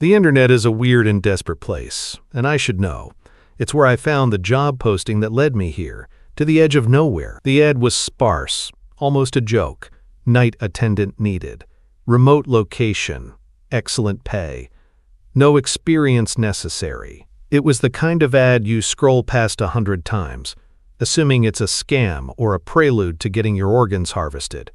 The internet is a weird and desperate place, and I should know. It's where I found the job posting that led me here, to the edge of nowhere. The ad was sparse, almost a joke. Night attendant needed. Remote location. Excellent pay. No experience necessary. It was the kind of ad you scroll past 100 times, assuming it's a scam or a prelude to getting your organs harvested.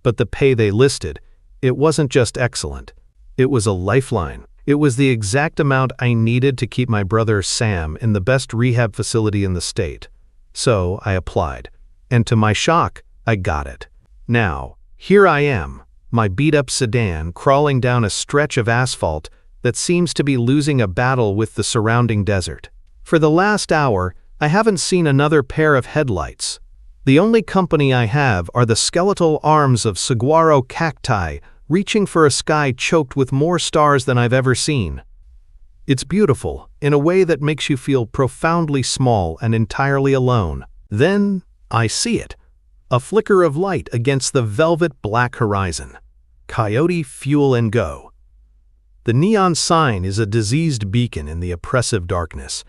But the pay they listed, it wasn't just excellent. It was a lifeline. It was the exact amount I needed to keep my brother Sam in the best rehab facility in the state. So I applied. And to my shock, I got it. Now, here I am, my beat-up sedan crawling down a stretch of asphalt that seems to be losing a battle with the surrounding desert. For the last hour, I haven't seen another pair of headlights. The only company I have are the skeletal arms of saguaro cacti reaching for a sky choked with more stars than I've ever seen. It's beautiful in a way that makes you feel profoundly small and entirely alone. Then I see it, a flicker of light against the velvet black horizon. Coyote Fuel and Go. The neon sign is a diseased beacon in the oppressive darkness.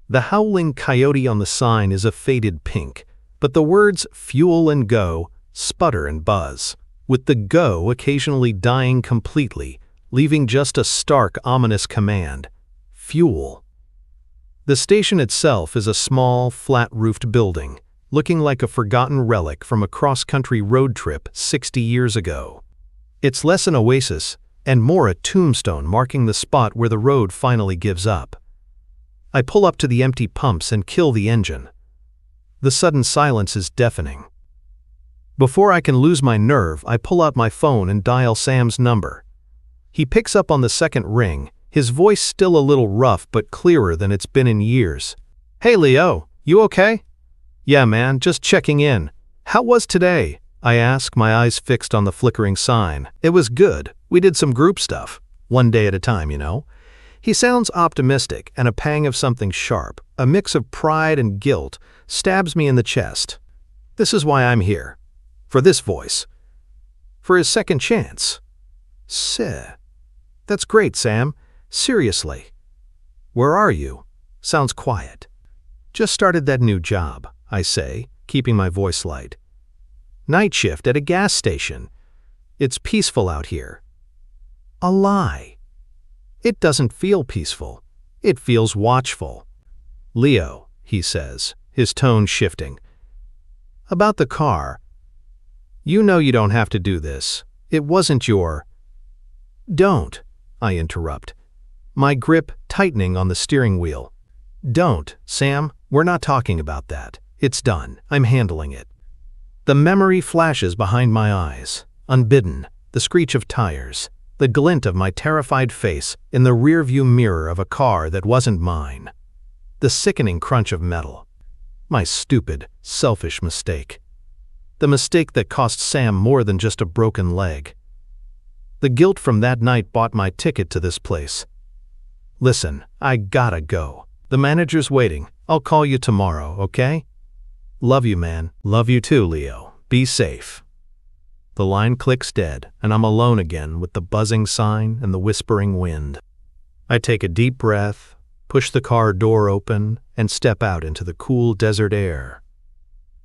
The howling coyote on the sign is a faded pink, but the words fuel and go sputter and buzz, with the go occasionally dying completely, leaving just a stark, ominous command: fuel. The station itself is a small, flat-roofed building, looking like a forgotten relic from a cross-country road trip 60 years ago. It's less an oasis and more a tombstone marking the spot where the road finally gives up. I pull up to the empty pumps and kill the engine. The sudden silence is deafening. Before I can lose my nerve, I pull out my phone and dial Sam's number. He picks up on the second ring, his voice still a little rough but clearer than it's been in years. "Hey Leo, you okay?" "Yeah man, just checking in. How was today?" I ask, my eyes fixed on the flickering sign. "It was good. We did some group stuff. One day at a time, you know." He sounds optimistic, and a pang of something sharp, a mix of pride and guilt, stabs me in the chest. This is why I'm here. For this voice. For his second chance. That's great, Sam. Seriously. "Where are you?" Sounds quiet. "Just started that new job," I say, keeping my voice light. "Nightshift at a gas station. It's peaceful out here." A lie. It doesn't feel peaceful. It feels watchful. "Leo," he says, his tone shifting. "About the car. You know you don't have to do this. It wasn't your—" "Don't," I interrupt, my grip tightening on the steering wheel. "Don't, Sam, we're not talking about that. It's done. I'm handling it." The memory flashes behind my eyes, unbidden, the screech of tires, the glint of my terrified face in the rearview mirror of a car that wasn't mine, the sickening crunch of metal. My stupid, selfish mistake. The mistake that cost Sam more than just a broken leg. The guilt from that night bought my ticket to this place. "Listen, I gotta go. The manager's waiting. I'll call you tomorrow, okay?" "Love you, man." "Love you too, Leo. Be safe." The line clicks dead, and I'm alone again with the buzzing sign and the whispering wind. I take a deep breath, push the car door open, and step out into the cool desert air.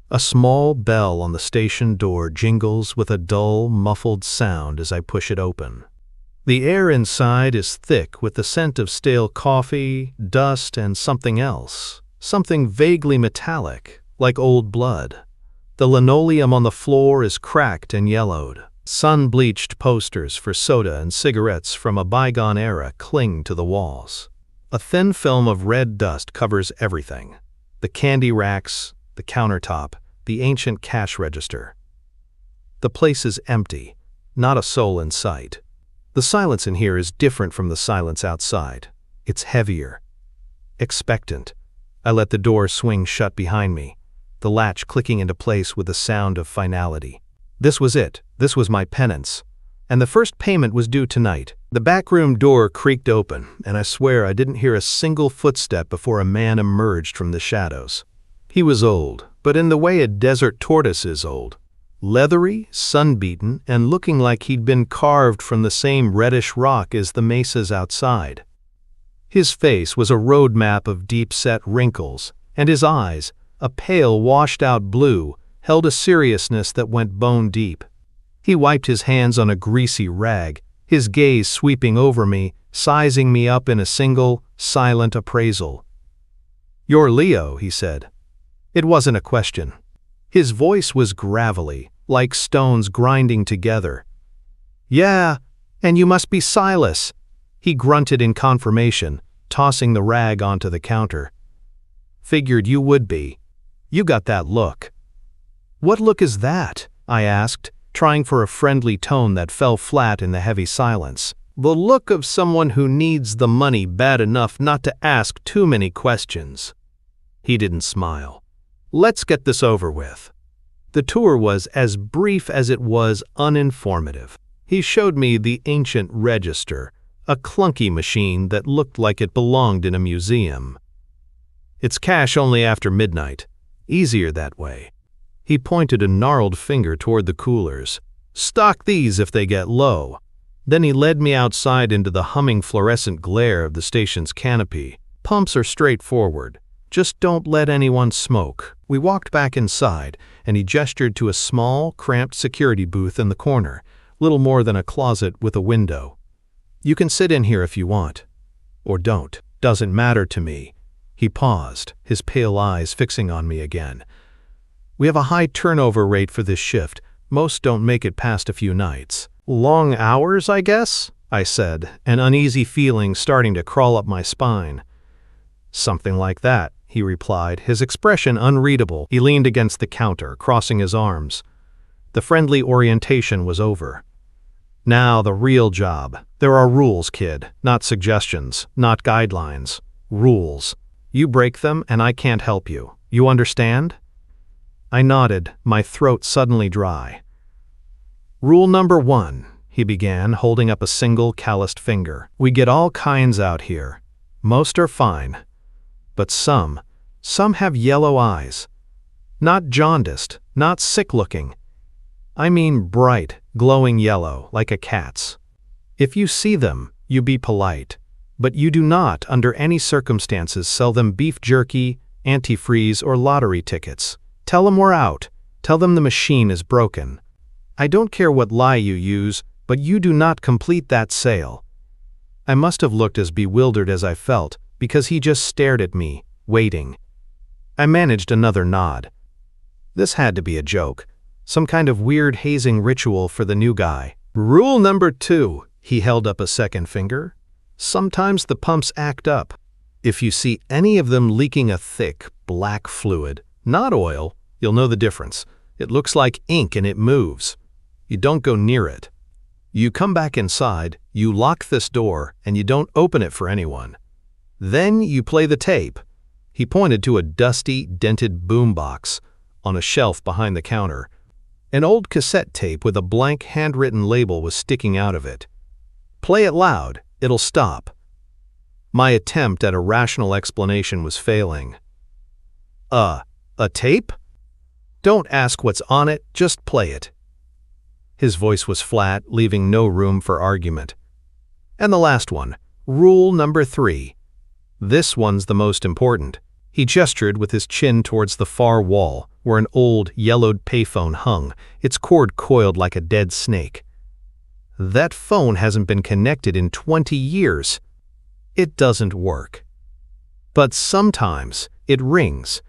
A small bell on the station door jingles with a dull, muffled sound as I push it open. The air inside is thick with the scent of stale coffee, dust, and something else, something vaguely metallic, like old blood. The linoleum on the floor is cracked and yellowed. Sun-bleached posters for soda and cigarettes from a bygone era cling to the walls. A thin film of red dust covers everything: the candy racks, the countertop, the ancient cash register. The place is empty, not a soul in sight. The silence in here is different from the silence outside. It's heavier, expectant. I let the door swing shut behind me, the latch clicking into place with a sound of finality. This was it. This was my penance. And the first payment was due tonight. The backroom door creaked open, and I swear I didn't hear a single footstep before a man emerged from the shadows. He was old, but in the way a desert tortoise is old. leathery, sun-beaten, and looking like he'd been carved from the same reddish rock as the mesas outside. His face was a road map of deep-set wrinkles, and his eyes, a pale, washed-out blue, held a seriousness that went bone-deep. He wiped his hands on a greasy rag, his gaze sweeping over me, sizing me up in a single, silent appraisal. "You're Leo," he said. It wasn't a question. His voice was gravelly, like stones grinding together. "Yeah, and you must be Silas," he grunted in confirmation, tossing the rag onto the counter. "Figured you would be. You got that look." "What look is that?" I asked, trying for a friendly tone that fell flat in the heavy silence. "The look of someone who needs the money bad enough not to ask too many questions." He didn't smile. "Let's get this over with." The tour was as brief as it was uninformative. He showed me the ancient register, a clunky machine that looked like it belonged in a museum. "It's cash only after midnight. Easier that way." He pointed a gnarled finger toward the coolers. "Stock these if they get low." Then he led me outside into the humming fluorescent glare of the station's canopy. "Pumps are straightforward. Just don't let anyone smoke." We walked back inside, and he gestured to a small, cramped security booth in the corner, little more than a closet with a window. "You can sit in here if you want. Or don't. Doesn't matter to me." He paused, his pale eyes fixing on me again. "We have a high turnover rate for this shift. Most don't make it past a few nights." "Long hours, I guess?" I said, an uneasy feeling starting to crawl up my spine. "Something like that," he replied, his expression unreadable. He leaned against the counter, crossing his arms. The friendly orientation was over. "Now the real job. There are rules, kid, not suggestions, not guidelines. Rules. You break them and I can't help you. You understand?" I nodded, my throat suddenly dry. "Rule number 1, he began, holding up a single calloused finger. "We get all kinds out here. Most are fine. But some have yellow eyes. Not jaundiced, not sick-looking. I mean bright, glowing yellow, like a cat's. If you see them, you be polite. But you do not, under any circumstances, sell them beef jerky, antifreeze, or lottery tickets. Tell them we're out. Tell them the machine is broken. I don't care what lie you use, but you do not complete that sale." I must have looked as bewildered as I felt, because he just stared at me, waiting. I managed another nod. This had to be a joke, some kind of weird hazing ritual for the new guy. "Rule number 2, he held up a second finger. "Sometimes the pumps act up. If you see any of them leaking a thick, black fluid, not oil, you'll know the difference. It looks like ink and it moves. You don't go near it. You come back inside, you lock this door, and you don't open it for anyone. Then you play the tape." He pointed to a dusty, dented boombox on a shelf behind the counter. An old cassette tape with a blank handwritten label was sticking out of it. "Play it loud. It'll stop." My attempt at a rational explanation was failing. A tape? Don't ask what's on it, just play it." His voice was flat, leaving no room for argument. "And the last one, rule number 3. This one's the most important." He gestured with his chin towards the far wall, where an old, yellowed payphone hung, its cord coiled like a dead snake. "That phone hasn't been connected in 20 years. It doesn't work. But sometimes it rings.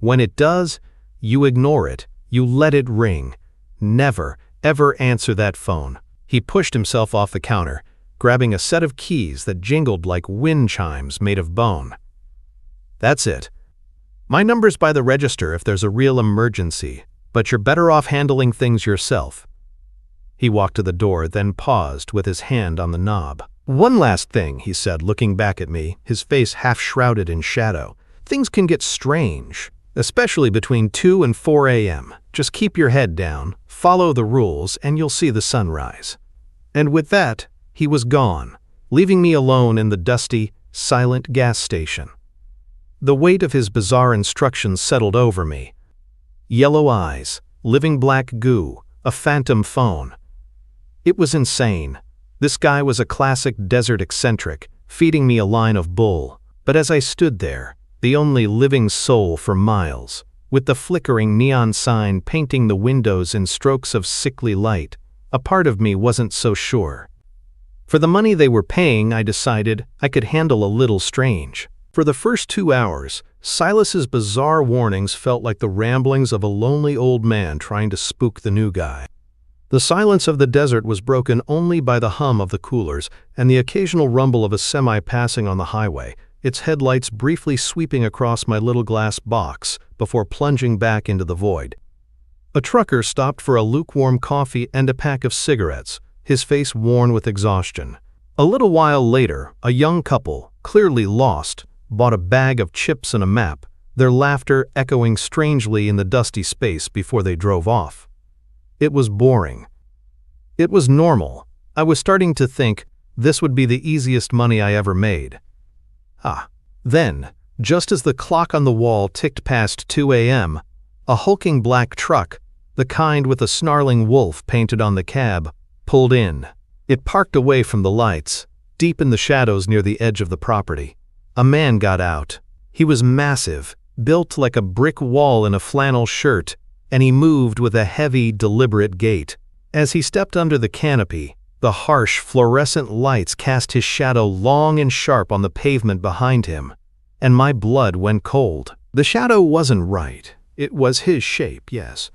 When it does, you ignore it. You let it ring. Never, ever answer that phone." He pushed himself off the counter, grabbing a set of keys that jingled like wind chimes made of bone. "That's it. My number's by the register if there's a real emergency, but you're better off handling things yourself." He walked to the door, then paused with his hand on the knob. "One last thing," he said, looking back at me, his face half shrouded in shadow. "Things can get strange, especially between 2 and 4 a.m. Just keep your head down, follow the rules, and you'll see the sunrise." And with that, he was gone, leaving me alone in the dusty, silent gas station. The weight of his bizarre instructions settled over me. Yellow eyes, living black goo, a phantom phone. It was insane. This guy was a classic desert eccentric, feeding me a line of bull. But as I stood there, the only living soul for miles, with the flickering neon sign painting the windows in strokes of sickly light, a part of me wasn't so sure. For the money they were paying, I decided I could handle a little strange. For the first 2 hours, Silas's bizarre warnings felt like the ramblings of a lonely old man trying to spook the new guy. The silence of the desert was broken only by the hum of the coolers and the occasional rumble of a semi passing on the highway, its headlights briefly sweeping across my little glass box before plunging back into the void. A trucker stopped for a lukewarm coffee and a pack of cigarettes, his face worn with exhaustion. A little while later, a young couple, clearly lost, bought a bag of chips and a map, their laughter echoing strangely in the dusty space before they drove off. It was boring. It was normal. I was starting to think this would be the easiest money I ever made. Then, just as the clock on the wall ticked past 2 a.m., a hulking black truck, the kind with a snarling wolf painted on the cab, pulled in. It parked away from the lights, deep in the shadows near the edge of the property. A man got out. He was massive, built like a brick wall in a flannel shirt, and he moved with a heavy, deliberate gait. As he stepped under the canopy, the harsh, fluorescent lights cast his shadow long and sharp on the pavement behind him, and my blood went cold. The shadow wasn't right. It was his shape, yes.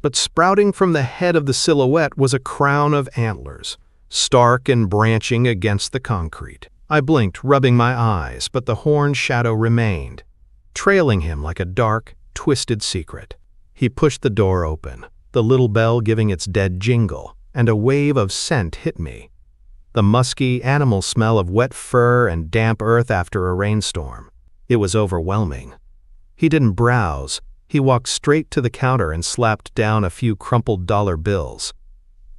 But sprouting from the head of the silhouette was a crown of antlers, stark and branching against the concrete. I blinked, rubbing my eyes, but the horned shadow remained, trailing him like a dark, twisted secret. He pushed the door open, the little bell giving its dead jingle, and a wave of scent hit me. The musky, animal smell of wet fur and damp earth after a rainstorm. It was overwhelming. He didn't browse. He walked straight to the counter and slapped down a few crumpled dollar bills.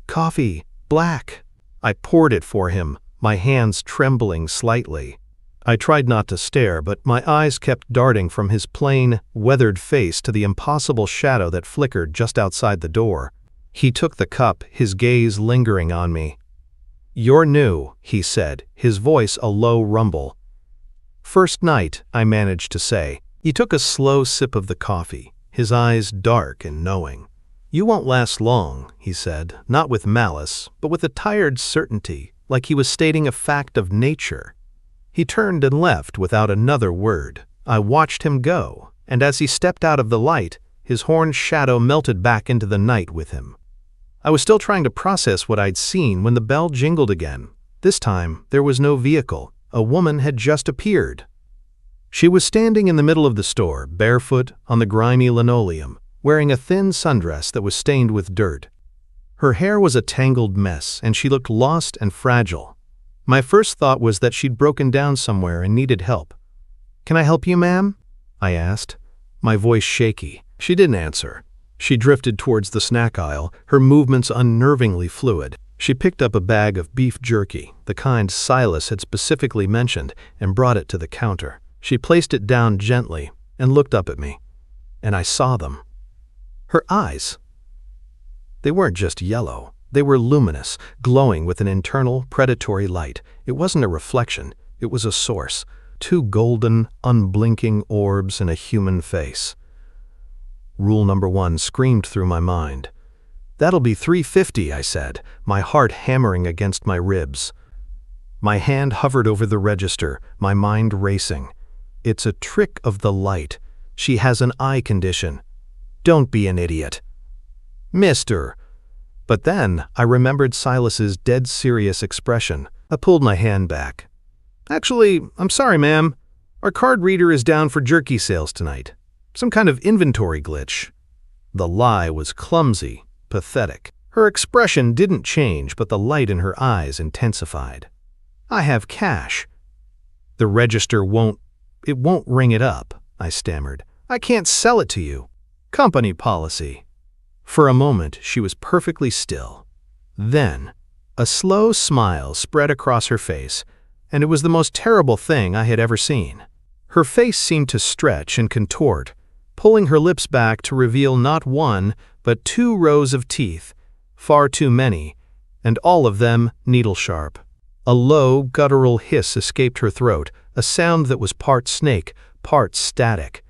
"Coffee, black." I poured it for him, my hands trembling slightly. I tried not to stare, but my eyes kept darting from his plain, weathered face to the impossible shadow that flickered just outside the door. He took the cup, his gaze lingering on me. "You're new," he said, his voice a low rumble. "First night," I managed to say. He took a slow sip of the coffee, his eyes dark and knowing. "You won't last long," he said, not with malice, but with a tired certainty, like he was stating a fact of nature. He turned and left without another word. I watched him go, and as he stepped out of the light, his horned shadow melted back into the night with him. I was still trying to process what I'd seen when the bell jingled again. This time, there was no vehicle. A woman had just appeared. She was standing in the middle of the store, barefoot, on the grimy linoleum, wearing a thin sundress that was stained with dirt. Her hair was a tangled mess, and she looked lost and fragile. My first thought was that she'd broken down somewhere and needed help. "Can I help you, ma'am?" I asked, my voice shaky. She didn't answer. She drifted towards the snack aisle, her movements unnervingly fluid. She picked up a bag of beef jerky, the kind Silas had specifically mentioned, and brought it to the counter. She placed it down gently and looked up at me, and I saw them. Her eyes. They weren't just yellow. They were luminous, glowing with an internal, predatory light. It wasn't a reflection. It was a source. 2 golden, unblinking orbs in a human face. Rule number 1 screamed through my mind. "That'll be $3.50, I said, my heart hammering against my ribs. My hand hovered over the register, my mind racing. It's a trick of the light. She has an eye condition. Don't be an idiot. Mister. But then I remembered Silas's dead serious expression. I pulled my hand back. "Actually, I'm sorry, ma'am. Our card reader is down for jerky sales tonight. Some kind of inventory glitch." The lie was clumsy, pathetic. Her expression didn't change, but the light in her eyes intensified. "I have cash." "The register won't ring it up," I stammered. "I can't sell it to you. Company policy." For a moment, she was perfectly still. Then, a slow smile spread across her face, and it was the most terrible thing I had ever seen. Her face seemed to stretch and contort, pulling her lips back to reveal not one, but 2 rows of teeth, far too many, and all of them needle-sharp. A low, guttural hiss escaped her throat, a sound that was part snake, part static.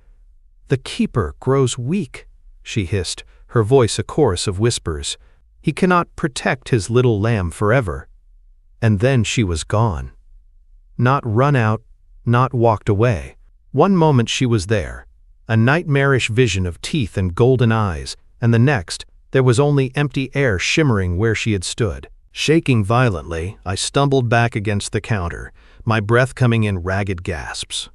"The keeper grows weak," she hissed, her voice a chorus of whispers. "He cannot protect his little lamb forever." And then she was gone. Not run out, not walked away. One moment she was there, a nightmarish vision of teeth and golden eyes, and the next, there was only empty air shimmering where she had stood. Shaking violently, I stumbled back against the counter, my breath coming in ragged gasps.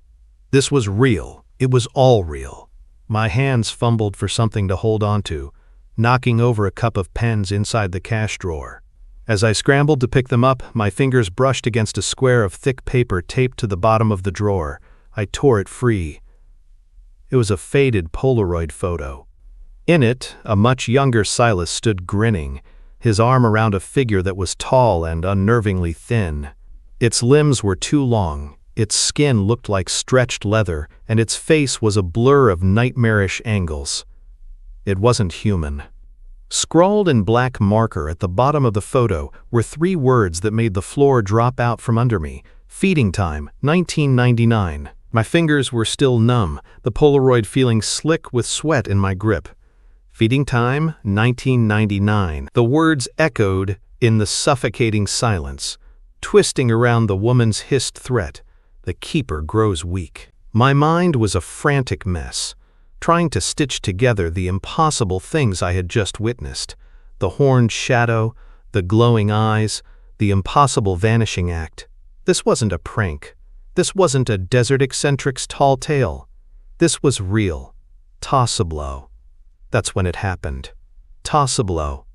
This was real. It was all real. My hands fumbled for something to hold onto, knocking over a cup of pens inside the cash drawer. As I scrambled to pick them up, my fingers brushed against a square of thick paper taped to the bottom of the drawer. I tore it free. It was a faded Polaroid photo. In it, a much younger Silas stood grinning, his arm around a figure that was tall and unnervingly thin. Its limbs were too long, its skin looked like stretched leather, and its face was a blur of nightmarish angles. It wasn't human. Scrawled in black marker at the bottom of the photo were 3 words that made the floor drop out from under me. "Feeding time, 1999. My fingers were still numb, the Polaroid feeling slick with sweat in my grip. "Feeding time, 1999. The words echoed in the suffocating silence, twisting around the woman's hissed threat. "The keeper grows weak." My mind was a frantic mess, trying to stitch together the impossible things I had just witnessed. The horned shadow, the glowing eyes, the impossible vanishing act. This wasn't a prank. This wasn't a desert eccentric's tall tale. This was real. Toss-a-blow. That's when it happened. Toss-a-blow.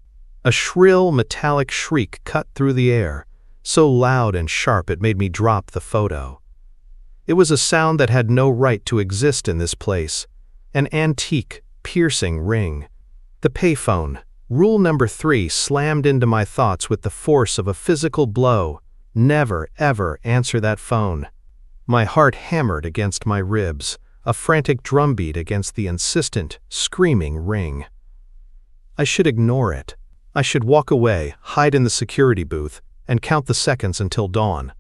A shrill, metallic shriek cut through the air, so loud and sharp it made me drop the photo. It was a sound that had no right to exist in this place. An antique, piercing ring. The payphone, rule number 3, slammed into my thoughts with the force of a physical blow. Never, ever answer that phone. My heart hammered against my ribs, a frantic drumbeat against the insistent, screaming ring. I should ignore it. I should walk away, hide in the security booth, and count the seconds until dawn.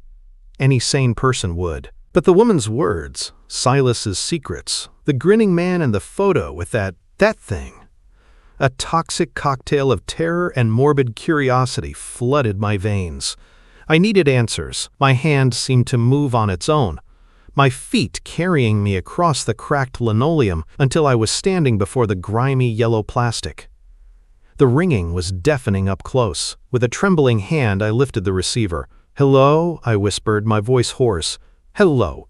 Any sane person would. But the woman's words, Silas's secrets, the grinning man in the photo with that thing. A toxic cocktail of terror and morbid curiosity flooded my veins. I needed answers. My hand seemed to move on its own, my feet carrying me across the cracked linoleum until I was standing before the grimy yellow plastic. The ringing was deafening up close. With a trembling hand, I lifted the receiver. "Hello?" I whispered, my voice hoarse. "Hello."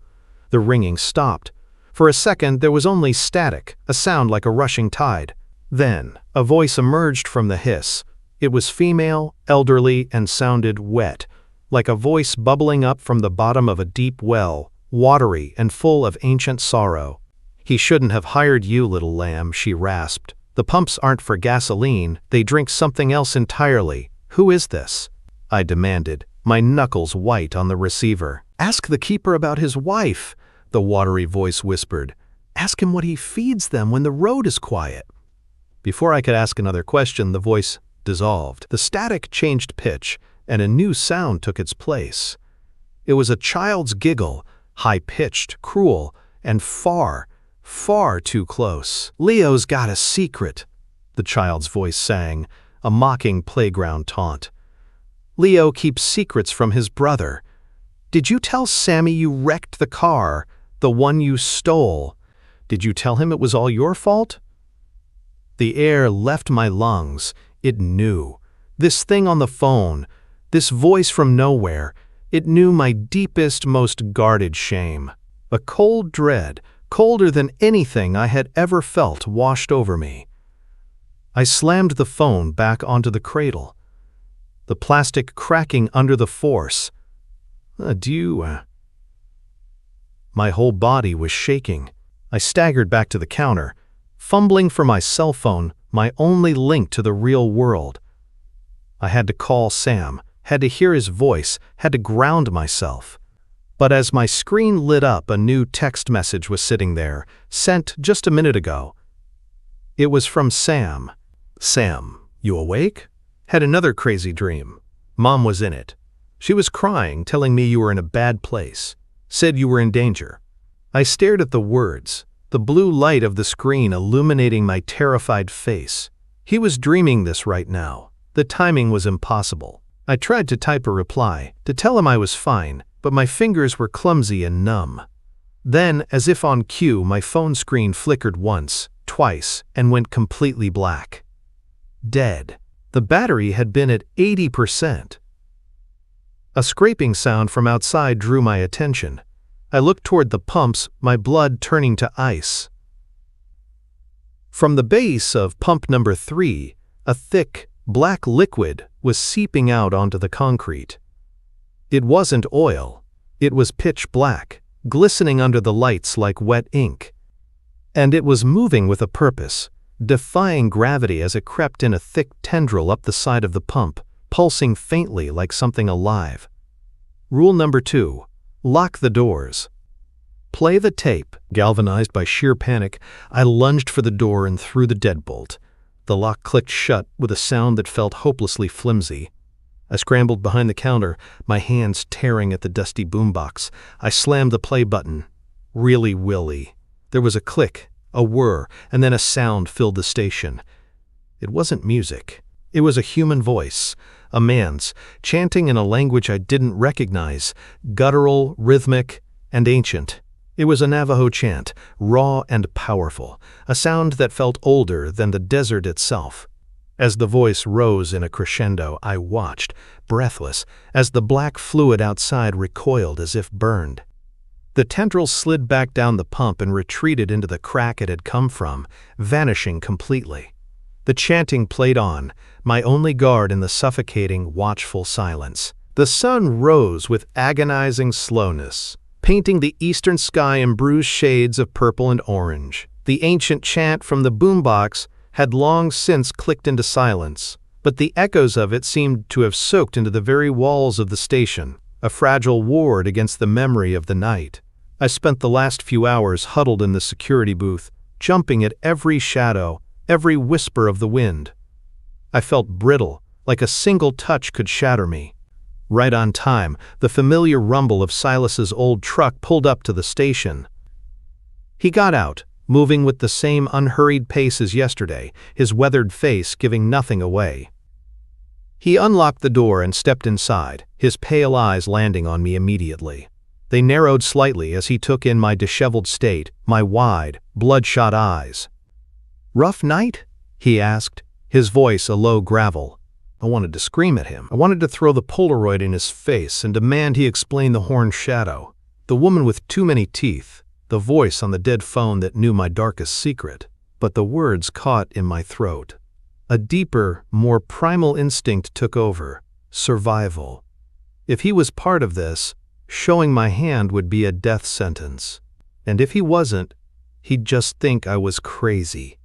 The ringing stopped. For a second, there was only static, a sound like a rushing tide. Then, a voice emerged from the hiss. It was female, elderly, and sounded wet, like a voice bubbling up from the bottom of a deep well, watery and full of ancient sorrow. "He shouldn't have hired you, little lamb," she rasped. "The pumps aren't for gasoline, they drink something else entirely. Who is this?" I demanded, my knuckles white on the receiver. "Ask the keeper about his wife," the watery voice whispered. "Ask him what he feeds them when the road is quiet." Before I could ask another question, the voice dissolved. The static changed pitch, and a new sound took its place. It was a child's giggle, high-pitched, cruel, and far, far too close. "Leo's got a secret," the child's voice sang, a mocking playground taunt. "Leo keeps secrets from his brother. Did you tell Sammy you wrecked the car, the one you stole? Did you tell him it was all your fault?" The air left my lungs. It knew. This thing on the phone, this voice from nowhere, it knew my deepest, most guarded shame. A cold dread, colder than anything I had ever felt, washed over me. I slammed the phone back onto the cradle, the plastic cracking under the force. "Adieu." My whole body was shaking. I staggered back to the counter, fumbling for my cell phone, my only link to the real world. I had to call Sam, had to hear his voice, had to ground myself. But as my screen lit up, a new text message was sitting there, sent just a minute ago. It was from Sam. "Sam, you awake? Had another crazy dream. Mom was in it. She was crying, telling me you were in a bad place. Said you were in danger." I stared at the words, the blue light of the screen illuminating my terrified face. He was dreaming this right now. The timing was impossible. I tried to type a reply, to tell him I was fine, but my fingers were clumsy and numb. Then, as if on cue, my phone screen flickered once, twice, and went completely black. Dead. The battery had been at 80%. A scraping sound from outside drew my attention. I looked toward the pumps, my blood turning to ice. From the base of pump number 3, a thick, black liquid was seeping out onto the concrete. It wasn't oil. It was pitch black, glistening under the lights like wet ink. And it was moving with a purpose, defying gravity as it crept in a thick tendril up the side of the pump, pulsing faintly like something alive. Rule number 2. Lock the doors. Play the tape. Galvanized by sheer panic, I lunged for the door and threw the deadbolt. The lock clicked shut with a sound that felt hopelessly flimsy. I scrambled behind the counter, my hands tearing at the dusty boombox. I slammed the play button. Really Willy. There was a click, a whir, and then a sound filled the station. It wasn't music. It was a human voice, a man's, chanting in a language I didn't recognize, guttural, rhythmic, and ancient. It was a Navajo chant, raw and powerful, a sound that felt older than the desert itself. As the voice rose in a crescendo, I watched, breathless, as the black fluid outside recoiled as if burned. The tendrils slid back down the pump and retreated into the crack it had come from, vanishing completely. The chanting played on, my only guard in the suffocating, watchful silence. The sun rose with agonizing slowness, painting the eastern sky in bruised shades of purple and orange. The ancient chant from the boombox had long since clicked into silence, but the echoes of it seemed to have soaked into the very walls of the station, a fragile ward against the memory of the night. I spent the last few hours huddled in the security booth, jumping at every shadow, every whisper of the wind. I felt brittle, like a single touch could shatter me. Right on time, the familiar rumble of Silas's old truck pulled up to the station. He got out, moving with the same unhurried pace as yesterday, his weathered face giving nothing away. He unlocked the door and stepped inside, his pale eyes landing on me immediately. They narrowed slightly as he took in my disheveled state, my wide, bloodshot eyes. "Rough night?" he asked, his voice a low gravel. I wanted to scream at him. I wanted to throw the Polaroid in his face and demand he explain the horned shadow, the woman with too many teeth, the voice on the dead phone that knew my darkest secret. But the words caught in my throat. A deeper, more primal instinct took over. Survival. If he was part of this, showing my hand would be a death sentence. And if he wasn't, he'd just think I was crazy.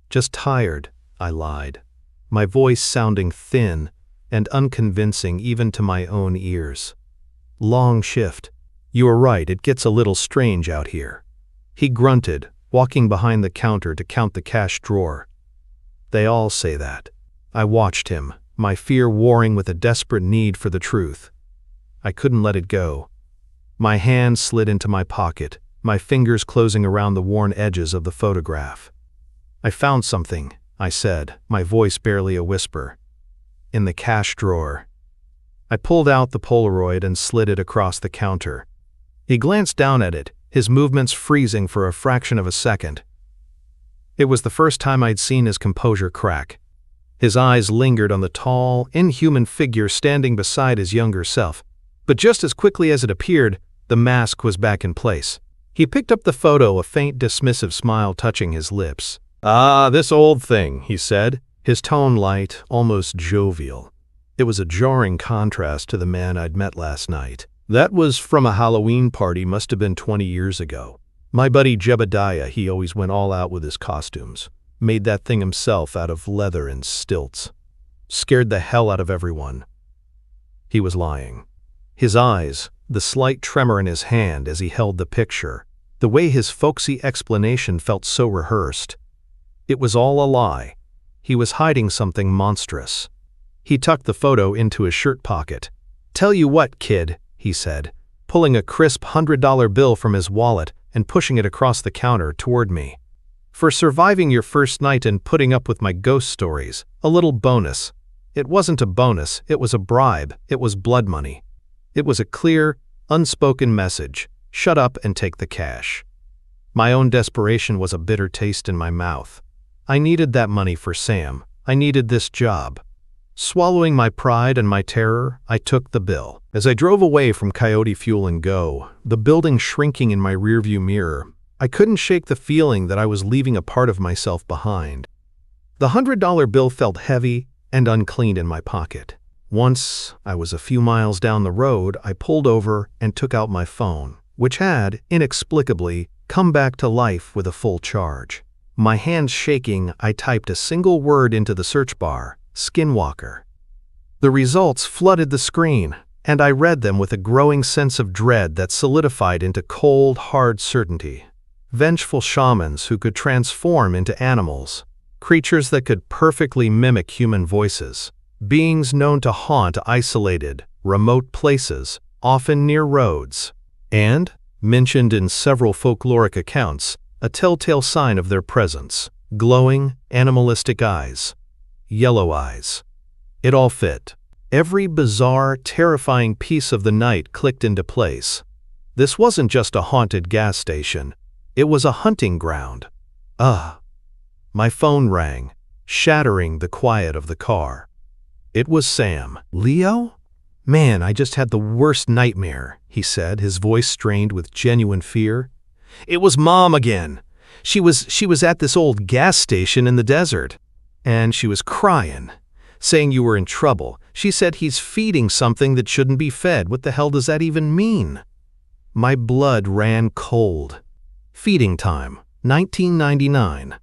"Just tired," I lied, my voice sounding thin and unconvincing even to my own ears. "Long shift. You are right, it gets a little strange out here." He grunted, walking behind the counter to count the cash drawer. "They all say that." I watched him, my fear warring with a desperate need for the truth. I couldn't let it go. My hand slid into my pocket, my fingers closing around the worn edges of the photograph. "I found something," I said, my voice barely a whisper. "In the cash drawer." I pulled out the Polaroid and slid it across the counter. He glanced down at it, his movements freezing for a fraction of a second. It was the first time I'd seen his composure crack. His eyes lingered on the tall, inhuman figure standing beside his younger self. But just as quickly as it appeared, the mask was back in place. He picked up the photo, a faint dismissive smile touching his lips. "Ah, this old thing," he said, his tone light, almost jovial. It was a jarring contrast to the man I'd met last night. That was from a Halloween party, must have been 20 years ago. My buddy Jebediah, he always went all out with his costumes. Made that thing himself out of leather and stilts. Scared the hell out of everyone. He was lying. His eyes, the slight tremor in his hand as he held the picture, the way his folksy explanation felt so rehearsed. It was all a lie. He was hiding something monstrous. He tucked the photo into his shirt pocket. "Tell you what, kid," he said, pulling a crisp $100 bill from his wallet and pushing it across the counter toward me. "For surviving your first night and putting up with my ghost stories, a little bonus." It wasn't a bonus, it was a bribe, it was blood money. It was a clear, unspoken message: shut up and take the cash. My own desperation was a bitter taste in my mouth. I needed that money for Sam. I needed this job. Swallowing my pride and my terror, I took the bill. As I drove away from Coyote Fuel and Go, the building shrinking in my rearview mirror, I couldn't shake the feeling that I was leaving a part of myself behind. The $100 bill felt heavy and unclean in my pocket. Once I was a few miles down the road, I pulled over and took out my phone, which had, inexplicably, come back to life with a full charge. My hands shaking, I typed a single word into the search bar: Skinwalker. The results flooded the screen, and I read them with a growing sense of dread that solidified into cold, hard certainty. Vengeful shamans who could transform into animals, creatures that could perfectly mimic human voices, beings known to haunt isolated, remote places, often near roads, and, mentioned in several folkloric accounts, a telltale sign of their presence: glowing, animalistic eyes. Yellow eyes. It all fit. Every bizarre, terrifying piece of the night clicked into place. This wasn't just a haunted gas station. It was a hunting ground. My phone rang, shattering the quiet of the car. It was Sam. "Leo? Man, I just had the worst nightmare," he said, his voice strained with genuine fear. "It was Mom again. She was at this old gas station in the desert. And she was crying, saying you were in trouble. She said he's feeding something that shouldn't be fed. What the hell does that even mean?" My blood ran cold. Feeding time, 1999.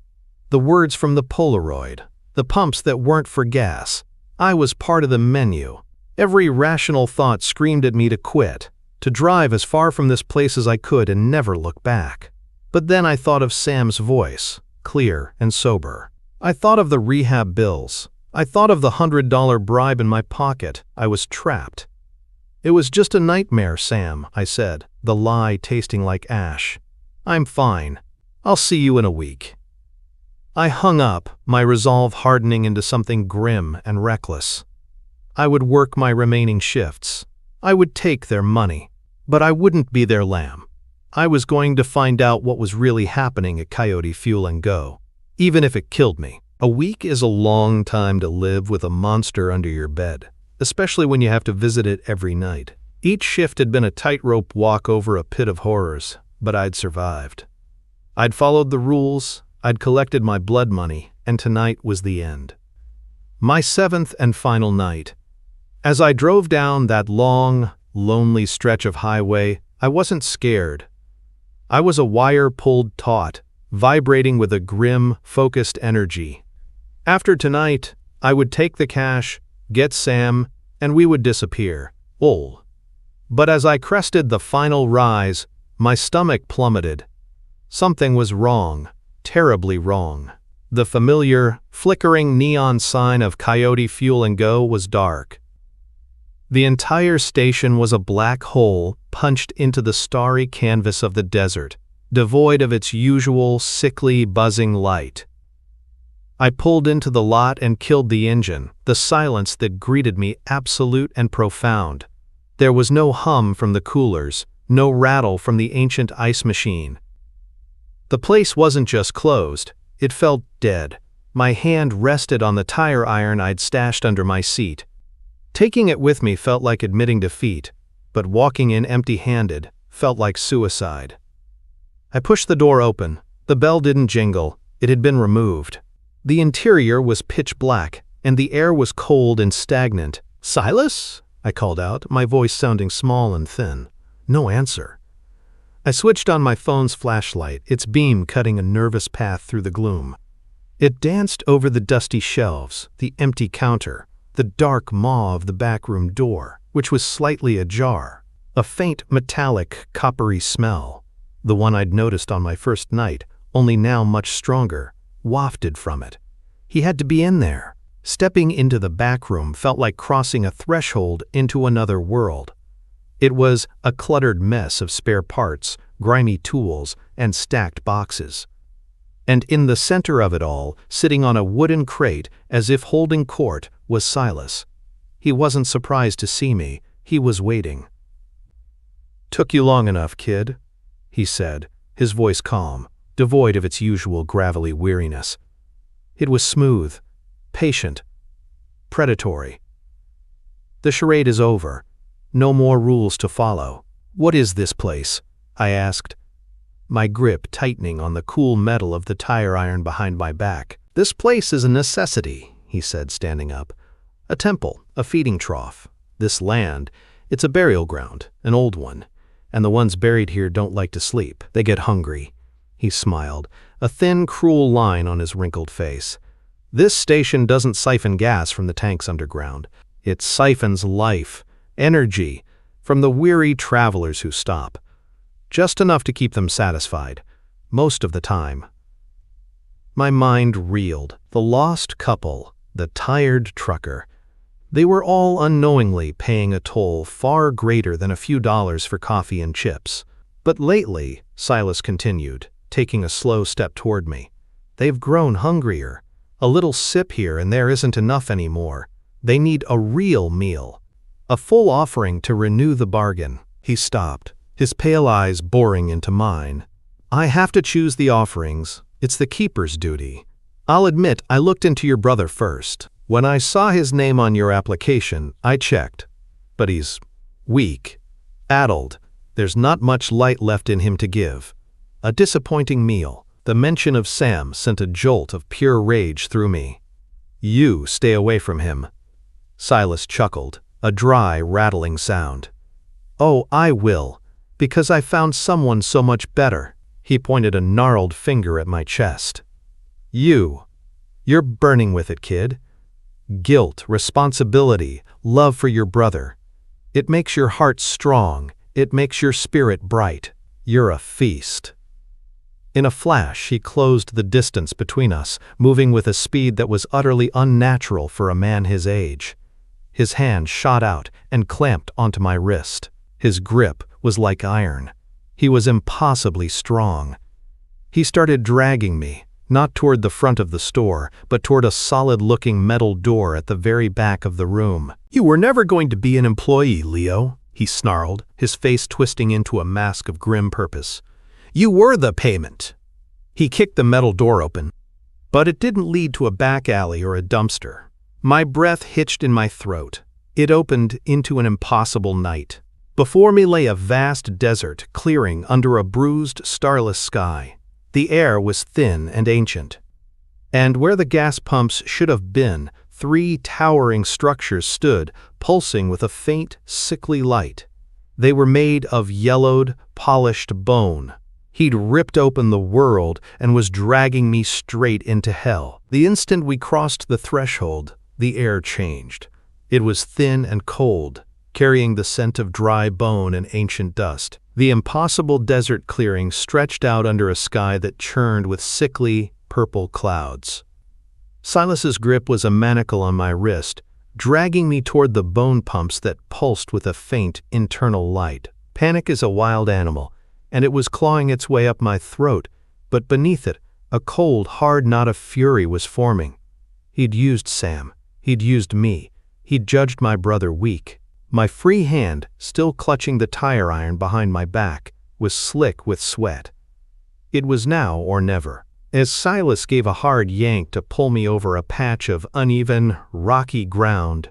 The words from the Polaroid. The pumps that weren't for gas. I was part of the menu. Every rational thought screamed at me to quit, to drive as far from this place as I could and never look back. But then I thought of Sam's voice, clear and sober. I thought of the rehab bills. I thought of the $100 bribe in my pocket. I was trapped. "It was just a nightmare, Sam," I said, the lie tasting like ash. "I'm fine. I'll see you in a week." I hung up, my resolve hardening into something grim and reckless. I would work my remaining shifts. I would take their money. But I wouldn't be their lamb. I was going to find out what was really happening at Coyote Fuel and Go, even if it killed me. A week is a long time to live with a monster under your bed, especially when you have to visit it every night. Each shift had been a tightrope walk over a pit of horrors, but I'd survived. I'd followed the rules, I'd collected my blood money, and tonight was the end. My 7th and final night. As I drove down that long, lonely stretch of highway, I wasn't scared. I was a wire pulled taut, vibrating with a grim, focused energy. After tonight, I would take the cash, get Sam, and we would disappear. But as I crested the final rise, my stomach plummeted. Something was wrong, terribly wrong. The familiar, flickering neon sign of Coyote Fuel and Go was dark. The entire station was a black hole punched into the starry canvas of the desert, devoid of its usual sickly, buzzing light. I pulled into the lot and killed the engine, the silence that greeted me absolute and profound. There was no hum from the coolers, no rattle from the ancient ice machine. The place wasn't just closed, it felt dead. My hand rested on the tire iron I'd stashed under my seat. Taking it with me felt like admitting defeat, but walking in empty-handed felt like suicide. I pushed the door open. The bell didn't jingle. It had been removed. The interior was pitch black, and the air was cold and stagnant. "Silas?" I called out, my voice sounding small and thin. No answer. I switched on my phone's flashlight, its beam cutting a nervous path through the gloom. It danced over the dusty shelves, the empty counter, the dark maw of the backroom door, which was slightly ajar. A faint, metallic, coppery smell, the one I'd noticed on my first night, only now much stronger, wafted from it. He had to be in there. Stepping into the back room felt like crossing a threshold into another world. It was a cluttered mess of spare parts, grimy tools, and stacked boxes. And in the center of it all, sitting on a wooden crate as if holding court, was Silas. He wasn't surprised to see me. He was waiting. "Took you long enough, kid," he said, his voice calm, devoid of its usual gravelly weariness. It was smooth, patient, predatory. "The charade is over. No more rules to follow." "What is this place?" I asked, my grip tightening on the cool metal of the tire iron behind my back. "This place is a necessity," he said, standing up. "A temple, a feeding trough. This land, it's a burial ground, an old one. And the ones buried here don't like to sleep. They get hungry." He smiled, a thin, cruel line on his wrinkled face. "This station doesn't siphon gas from the tanks underground. It siphons life, energy, from the weary travelers who stop. Just enough to keep them satisfied, most of the time." My mind reeled. The lost couple, the tired trucker. They were all unknowingly paying a toll far greater than a few dollars for coffee and chips. "But lately," Silas continued, taking a slow step toward me, "they've grown hungrier. A little sip here and there isn't enough anymore. They need a real meal. A full offering to renew the bargain." He stopped, his pale eyes boring into mine. "I have to choose the offerings. It's the keeper's duty. I'll admit I looked into your brother first. When I saw his name on your application, I checked. But he's weak, addled. There's not much light left in him to give. A disappointing meal." The mention of Sam sent a jolt of pure rage through me. "You stay away from him." Silas chuckled, a dry, rattling sound. "Oh, I will, because I found someone so much better." He pointed a gnarled finger at my chest. You're burning with it, kid. Guilt, responsibility, love for your brother. It makes your heart strong. It makes your spirit bright. You're a feast." In a flash, he closed the distance between us, moving with a speed that was utterly unnatural for a man his age. His hand shot out and clamped onto my wrist. His grip was like iron. He was impossibly strong. He started dragging me, not toward the front of the store, but toward a solid-looking metal door at the very back of the room. "You were never going to be an employee, Leo," he snarled, his face twisting into a mask of grim purpose. "You were the payment." He kicked the metal door open, but it didn't lead to a back alley or a dumpster. My breath hitched in my throat. It opened into an impossible night. Before me lay a vast desert clearing under a bruised, starless sky. The air was thin and ancient. And where the gas pumps should have been, 3 towering structures stood, pulsing with a faint, sickly light. They were made of yellowed, polished bone. He'd ripped open the world and was dragging me straight into hell. The instant we crossed the threshold, the air changed. It was thin and cold, carrying the scent of dry bone and ancient dust. The impossible desert clearing stretched out under a sky that churned with sickly, purple clouds. Silas's grip was a manacle on my wrist, dragging me toward the bone pumps that pulsed with a faint, internal light. Panic is a wild animal, and it was clawing its way up my throat, but beneath it, a cold, hard knot of fury was forming. He'd used Sam. He'd used me. He'd judged my brother weak. My free hand, still clutching the tire iron behind my back, was slick with sweat. It was now or never. As Silas gave a hard yank to pull me over a patch of uneven, rocky ground,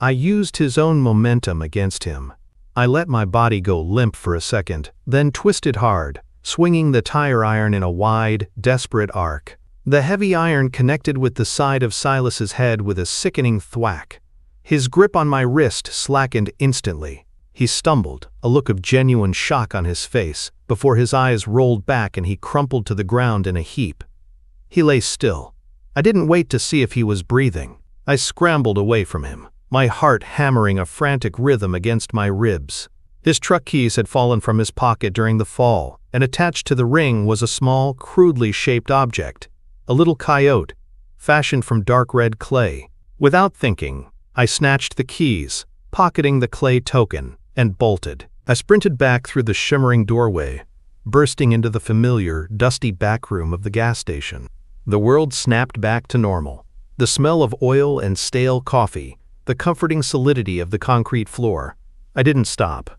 I used his own momentum against him. I let my body go limp for a second, then twisted hard, swinging the tire iron in a wide, desperate arc. The heavy iron connected with the side of Silas's head with a sickening thwack. His grip on my wrist slackened instantly. He stumbled, a look of genuine shock on his face, before his eyes rolled back and he crumpled to the ground in a heap. He lay still. I didn't wait to see if he was breathing. I scrambled away from him, my heart hammering a frantic rhythm against my ribs. His truck keys had fallen from his pocket during the fall, and attached to the ring was a small, crudely shaped object, a little coyote, fashioned from dark red clay. Without thinking, I snatched the keys, pocketing the clay token, and bolted. I sprinted back through the shimmering doorway, bursting into the familiar, dusty back room of the gas station. The world snapped back to normal. The smell of oil and stale coffee, the comforting solidity of the concrete floor. I didn't stop.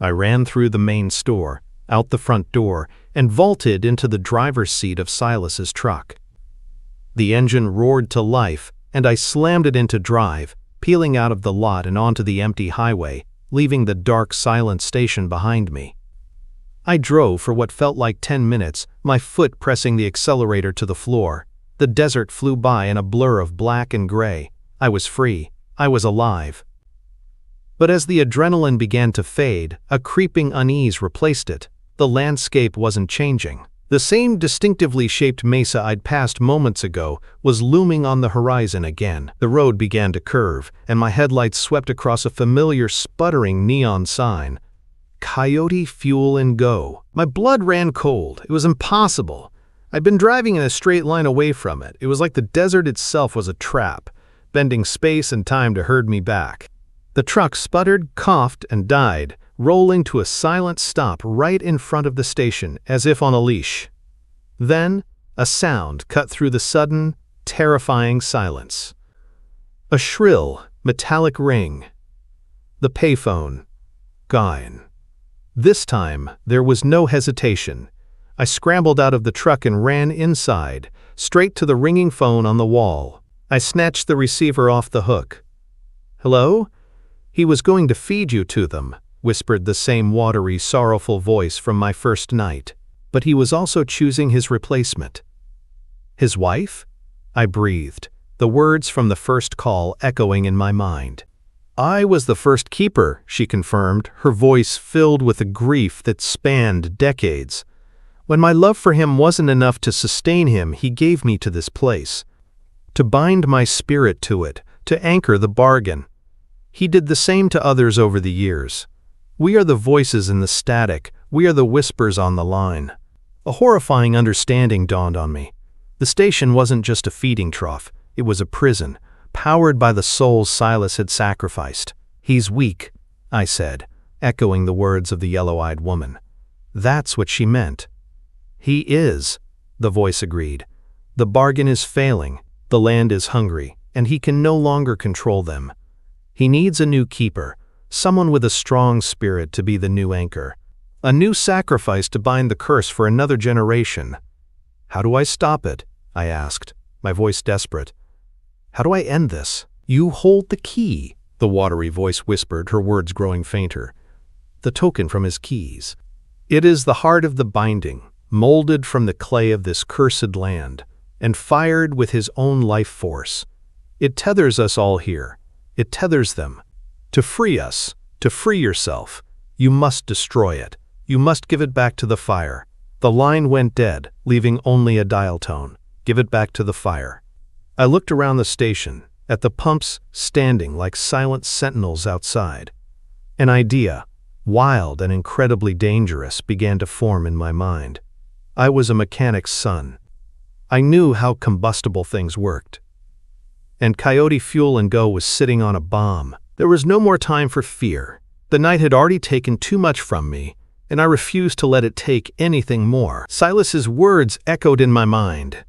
I ran through the main store, out the front door, and vaulted into the driver's seat of Silas's truck. The engine roared to life, and I slammed it into drive, peeling out of the lot and onto the empty highway, leaving the dark, silent station behind me. I drove for what felt like 10 minutes, my foot pressing the accelerator to the floor. The desert flew by in a blur of black and gray. I was free. I was alive. But as the adrenaline began to fade, a creeping unease replaced it. The landscape wasn't changing. The same distinctively shaped mesa I'd passed moments ago was looming on the horizon again. The road began to curve, and my headlights swept across a familiar sputtering neon sign. Coyote Fuel and Go. My blood ran cold. It was impossible. I'd been driving in a straight line away from it. It was like the desert itself was a trap, bending space and time to herd me back. The truck sputtered, coughed, and died, rolling to a silent stop right in front of the station, as if on a leash. Then, a sound cut through the sudden, terrifying silence. A shrill, metallic ring. The payphone. Gone. This time, there was no hesitation. I scrambled out of the truck and ran inside, straight to the ringing phone on the wall. I snatched the receiver off the hook. "Hello? He was going to feed you to them," whispered the same watery, sorrowful voice from my first night. But he was also choosing his replacement. His wife? I breathed, the words from the first call echoing in my mind. "I was the first keeper," she confirmed, her voice filled with a grief that spanned decades. "When my love for him wasn't enough to sustain him, he gave me to this place. To bind my spirit to it, to anchor the bargain. He did the same to others over the years. We are the voices in the static, we are the whispers on the line." A horrifying understanding dawned on me. The station wasn't just a feeding trough, it was a prison, powered by the souls Silas had sacrificed. "He's weak," I said, echoing the words of the yellow-eyed woman. That's what she meant. "He is," the voice agreed. "The bargain is failing, the land is hungry, and he can no longer control them. He needs a new keeper, someone with a strong spirit to be the new anchor. A new sacrifice to bind the curse for another generation." "How do I stop it?" I asked, my voice desperate. "How do I end this?" "You hold the key," the watery voice whispered, her words growing fainter. "The token from his keys. It is the heart of the binding, molded from the clay of this cursed land, and fired with his own life force. It tethers us all here. It tethers them. To free us, to free yourself, you must destroy it. You must give it back to the fire." The line went dead, leaving only a dial tone. "Give it back to the fire." I looked around the station, at the pumps standing like silent sentinels outside. An idea, wild and incredibly dangerous, began to form in my mind. I was a mechanic's son. I knew how combustible things worked. And Coyote Fuel and Go was sitting on a bomb. There was no more time for fear. The night had already taken too much from me, and I refused to let it take anything more. Silas's words echoed in my mind.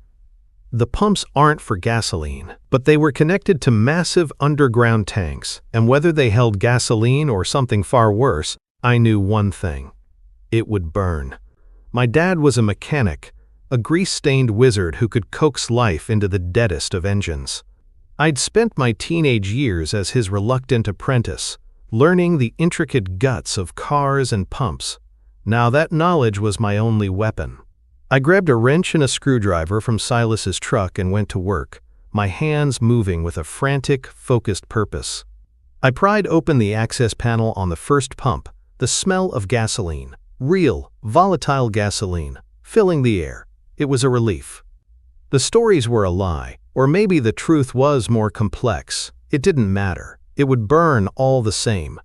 The pumps aren't for gasoline, but they were connected to massive underground tanks, and whether they held gasoline or something far worse, I knew one thing. It would burn. My dad was a mechanic, a grease-stained wizard who could coax life into the deadest of engines. I'd spent my teenage years as his reluctant apprentice, learning the intricate guts of cars and pumps. Now that knowledge was my only weapon. I grabbed a wrench and a screwdriver from Silas's truck and went to work, my hands moving with a frantic, focused purpose. I pried open the access panel on the first pump, the smell of gasoline, real, volatile gasoline, filling the air. It was a relief. The stories were a lie, or maybe the truth was more complex. It didn't matter. It would burn all the same.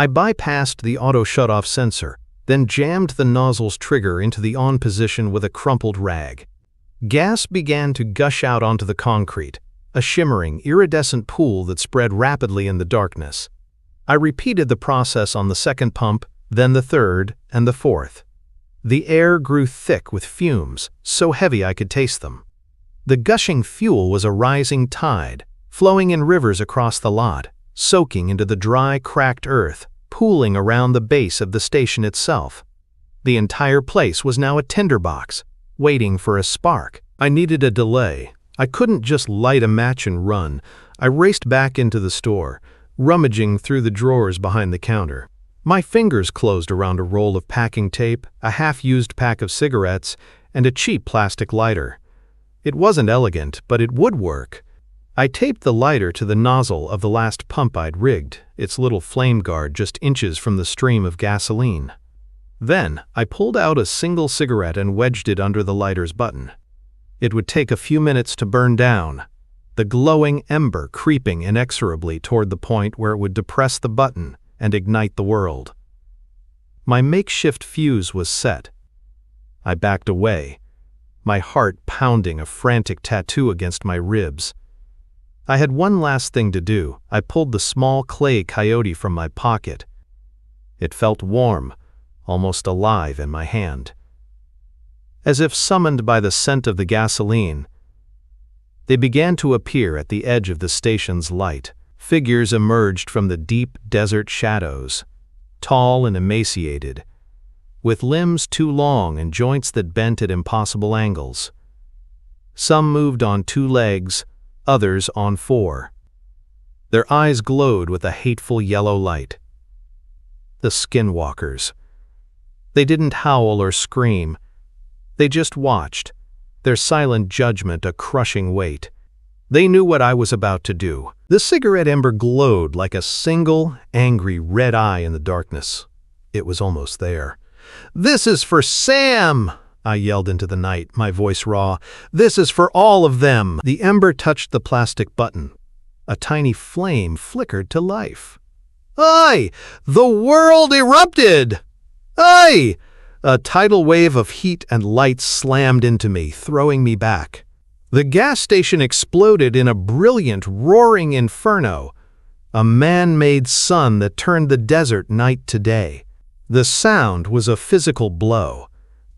I bypassed the auto shut-off sensor, then jammed the nozzle's trigger into the on position with a crumpled rag. Gas began to gush out onto the concrete, a shimmering, iridescent pool that spread rapidly in the darkness. I repeated the process on the second pump, then the third, and the fourth. The air grew thick with fumes, so heavy I could taste them. The gushing fuel was a rising tide, flowing in rivers across the lot, soaking into the dry, cracked earth, pooling around the base of the station itself. The entire place was now a tinderbox, waiting for a spark. I needed a delay. I couldn't just light a match and run. I raced back into the store, rummaging through the drawers behind the counter. My fingers closed around a roll of packing tape, a half-used pack of cigarettes, and a cheap plastic lighter. It wasn't elegant, but it would work. I taped the lighter to the nozzle of the last pump I'd rigged, its little flame guard just inches from the stream of gasoline. Then, I pulled out a single cigarette and wedged it under the lighter's button. It would take a few minutes to burn down, the glowing ember creeping inexorably toward the point where it would depress the button and ignite the world. My makeshift fuse was set. I backed away, my heart pounding a frantic tattoo against my ribs. I had one last thing to do. I pulled the small clay coyote from my pocket. It felt warm, almost alive in my hand. As if summoned by the scent of the gasoline, they began to appear at the edge of the station's light. Figures emerged from the deep desert shadows, tall and emaciated, with limbs too long and joints that bent at impossible angles. Some moved on 2 legs, others on 4. Their eyes glowed with a hateful yellow light. The Skinwalkers. They didn't howl or scream. They just watched, their silent judgment a crushing weight. They knew what I was about to do. The cigarette ember glowed like a single, angry red eye in the darkness. It was almost there. "This is for Sam!" I yelled into the night, my voice raw. "This is for all of them!" The ember touched the plastic button. A tiny flame flickered to life. "Aye! The world erupted! Aye!" A tidal wave of heat and light slammed into me, throwing me back. The gas station exploded in a brilliant, roaring inferno, a man-made sun that turned the desert night to day. The sound was a physical blow,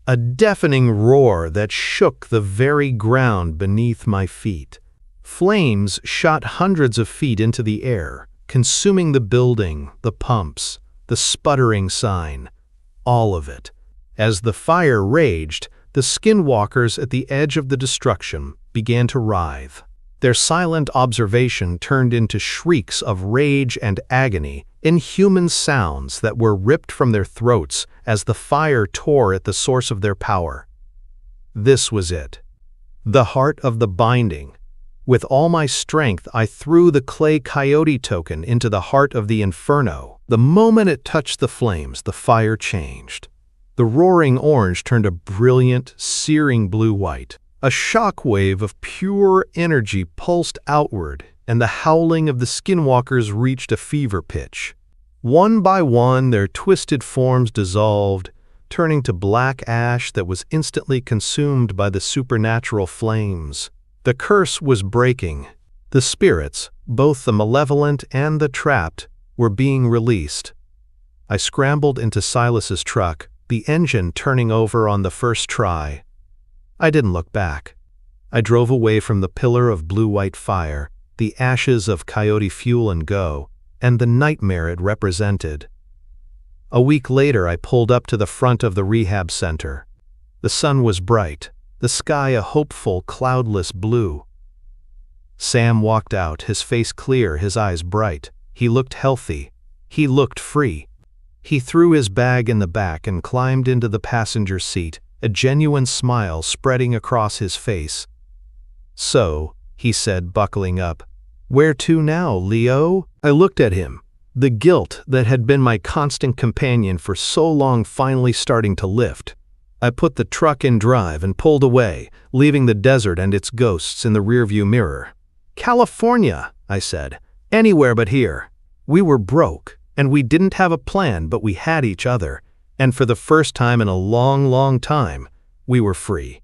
a deafening roar that shook the very ground beneath my feet. Flames shot hundreds of feet into the air, consuming the building, the pumps, the sputtering sign, all of it. As the fire raged, the Skinwalkers at the edge of the destruction began to writhe. Their silent observation turned into shrieks of rage and agony, inhuman sounds that were ripped from their throats as the fire tore at the source of their power. This was it, the heart of the binding. With all my strength, I threw the clay coyote token into the heart of the inferno. The moment it touched the flames, the fire changed. The roaring orange turned a brilliant, searing blue-white. A shock wave of pure energy pulsed outward, and the howling of the Skinwalkers reached a fever pitch. One by one, their twisted forms dissolved, turning to black ash that was instantly consumed by the supernatural flames. The curse was breaking. The spirits, both the malevolent and the trapped, were being released. I scrambled into Silas's truck, the engine turning over on the first try. I didn't look back. I drove away from the pillar of blue-white fire, the ashes of coyote fuel and go, and the nightmare it represented. A week later, I pulled up to the front of the rehab center. The sun was bright, the sky a hopeful, cloudless blue. Sam walked out, his face clear, his eyes bright. He looked healthy. He looked free. He threw his bag in the back and climbed into the passenger seat, a genuine smile spreading across his face. "So," he said, buckling up, "where to now, Leo?" I looked at him, the guilt that had been my constant companion for so long finally starting to lift. I put the truck in drive and pulled away, leaving the desert and its ghosts in the rearview mirror. "California," I said. "Anywhere but here." We were broke. And we didn't have a plan, but we had each other. And for the first time in a long, long time, we were free.